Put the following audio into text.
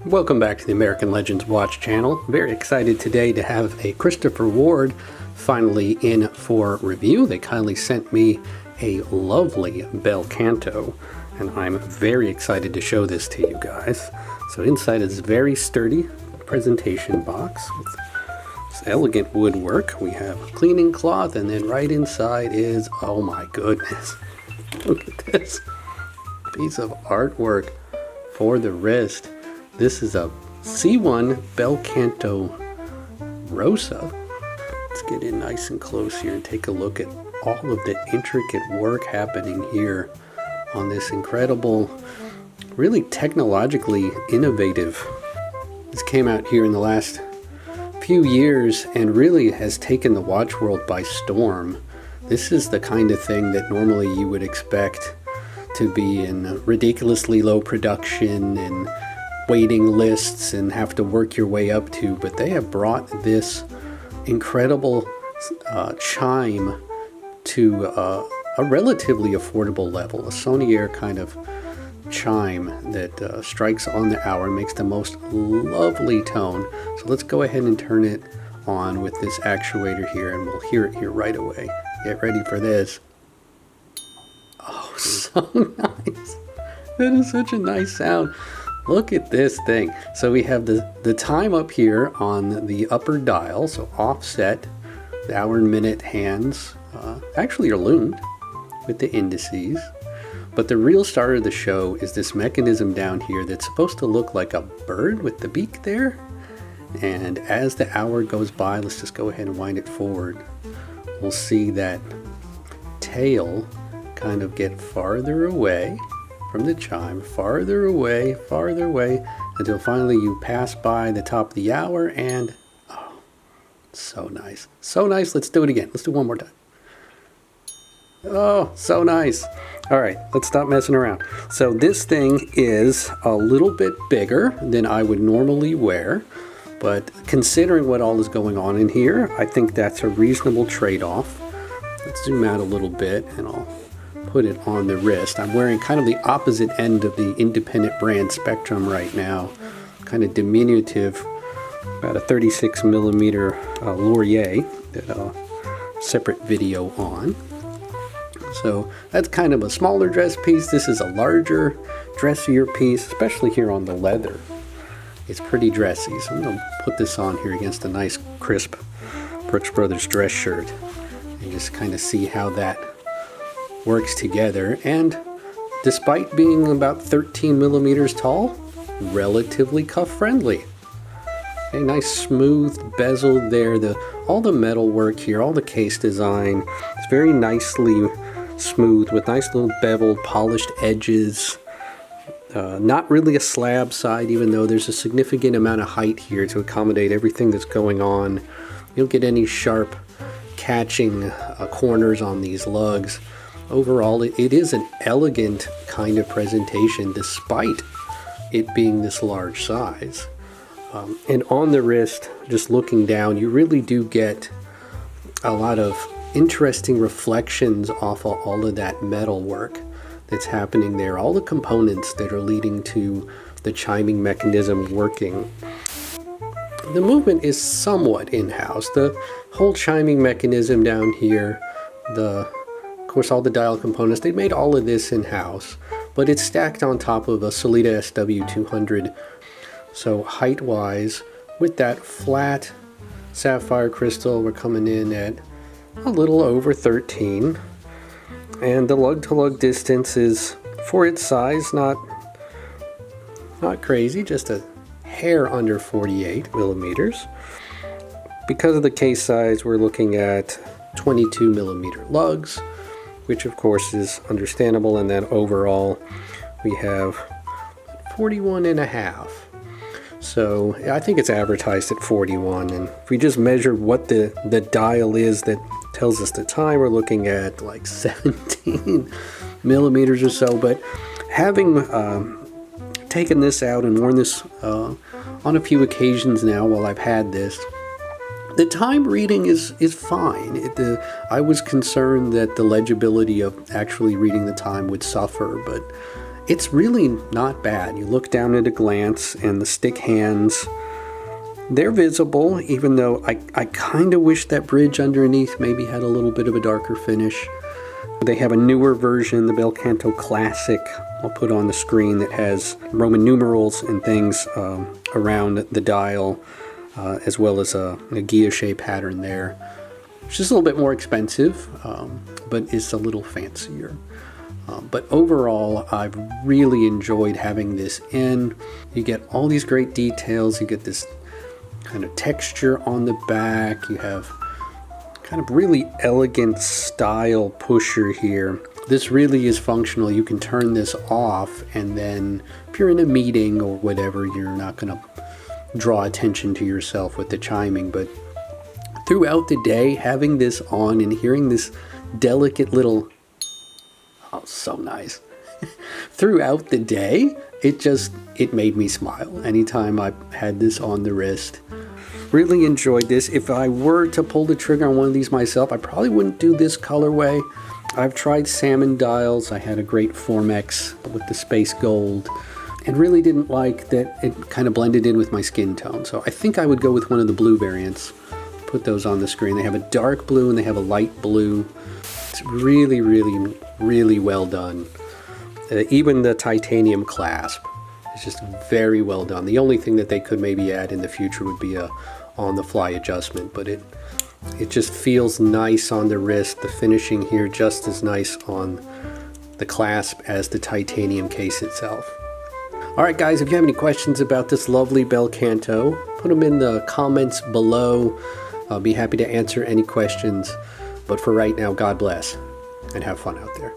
Welcome back to the American Legends Watch channel. Very excited today to have a Christopher Ward finally in for review. They kindly sent me a lovely Bel Canto, and I'm very excited to show this to you guys. So inside is very sturdy presentation box with this elegant woodwork. We have cleaning cloth, and then right inside is, oh my goodness, look at this piece of artwork for the wrist. This is a C1 Bel Canto Rosa. Let's get in nice and close here and take a look at all of the intricate work happening here on this incredible, really technologically innovative. This came out here in the last few years and really has taken the watch world by storm. This is the kind of thing that normally you would expect to be in ridiculously low production and waiting lists and have to work your way up to, but they have brought this incredible chime to a relatively affordable level, a Sonier kind of chime that strikes on the hour and makes the most lovely tone. So let's go ahead and turn it on with this actuator here, and we'll hear it here right away. Get ready for this. Oh, so nice. That is such a nice sound. Look at this thing. So we have the time up here on the upper dial, so offset. The hour and minute hands actually are loomed with the indices. But the real star of the show is this mechanism down here that's supposed to look like a bird with the beak there. And as the hour goes by, let's just go ahead and wind it forward. We'll see that tail kind of get farther away from the chime, farther away, until finally you pass by the top of the hour, and oh, so nice. So nice. Let's do it again. Let's do one more time. Oh, so nice. All right, let's stop messing around. So this thing is a little bit bigger than I would normally wear, but considering what all is going on in here, I think that's a reasonable trade-off. Let's zoom out a little bit and I'll put it on the wrist. I'm wearing kind of the opposite end of the independent brand spectrum right now, kind of diminutive, about a 36 millimeter Laurier that I'll separate video on. So that's kind of a smaller dress piece. This is a larger, dressier piece, especially here on the leather. It's pretty dressy, so I'm going to put this on here against a nice crisp Brooks Brothers dress shirt and just kind of see how that works together. And despite being about 13 millimeters tall, relatively cuff friendly. A nice smooth bezel there. All the metal work here, all the case design, it's very nicely smooth with nice little beveled polished edges. Not really a slab side, even though there's a significant amount of height here to accommodate everything that's going on. You don't get any sharp catching corners on these lugs. Overall, it is an elegant kind of presentation despite it being this large size. And on the wrist, just looking down, you really do get a lot of interesting reflections off of all of that metal work that's happening there, all the components that are leading to the chiming mechanism working. The movement is somewhat in-house. The whole chiming mechanism down here, of course, all the dial components, they made all of this in-house, but it's stacked on top of a Sellita SW200. So height-wise, with that flat sapphire crystal, we're coming in at a little over 13. And the lug-to-lug distance is, for its size, not crazy, just a hair under 48 millimeters. Because of the case size, we're looking at 22 millimeter lugs, which of course is understandable, and then overall we have 41 and a half. So I think it's advertised at 41, and if we just measure what the dial is that tells us the time, we're looking at like 17 millimeters or so. But having taken this out and worn this on a few occasions now while I've had this, the time reading is fine. I was concerned that the legibility of actually reading the time would suffer, but it's really not bad. You look down at a glance, and the stick hands, they're visible, even though I kind of wish that bridge underneath maybe had a little bit of a darker finish. They have a newer version, the Bel Canto Classic, I'll put on the screen, that has Roman numerals and things around the dial, as well as a guilloche pattern there. It's just a little bit more expensive, but it's a little fancier. But overall, I've really enjoyed having this in. You get all these great details. You get this kind of texture on the back. You have kind of really elegant style pusher here. This really is functional. You can turn this off, and then if you're in a meeting or whatever, you're not going to draw attention to yourself with the chiming. But throughout the day, having this on and hearing this delicate little, oh, so nice. Throughout the day, it made me smile anytime I had this on the wrist. Really enjoyed this. If I were to pull the trigger on one of these myself, I probably wouldn't do this colorway. I've tried salmon dials. I had a great Formex with the space gold, and really didn't like that it kind of blended in with my skin tone. So I think I would go with one of the blue variants. Put those on the screen. They have a dark blue and they have a light blue. It's really, really, really well done. Even the titanium clasp is just very well done. The only thing that they could maybe add in the future would be a on-the-fly adjustment, but it just feels nice on the wrist. The finishing here just as nice on the clasp as the titanium case itself. All right, guys, if you have any questions about this lovely Bel Canto, put them in the comments below. I'll be happy to answer any questions. But for right now, God bless and have fun out there.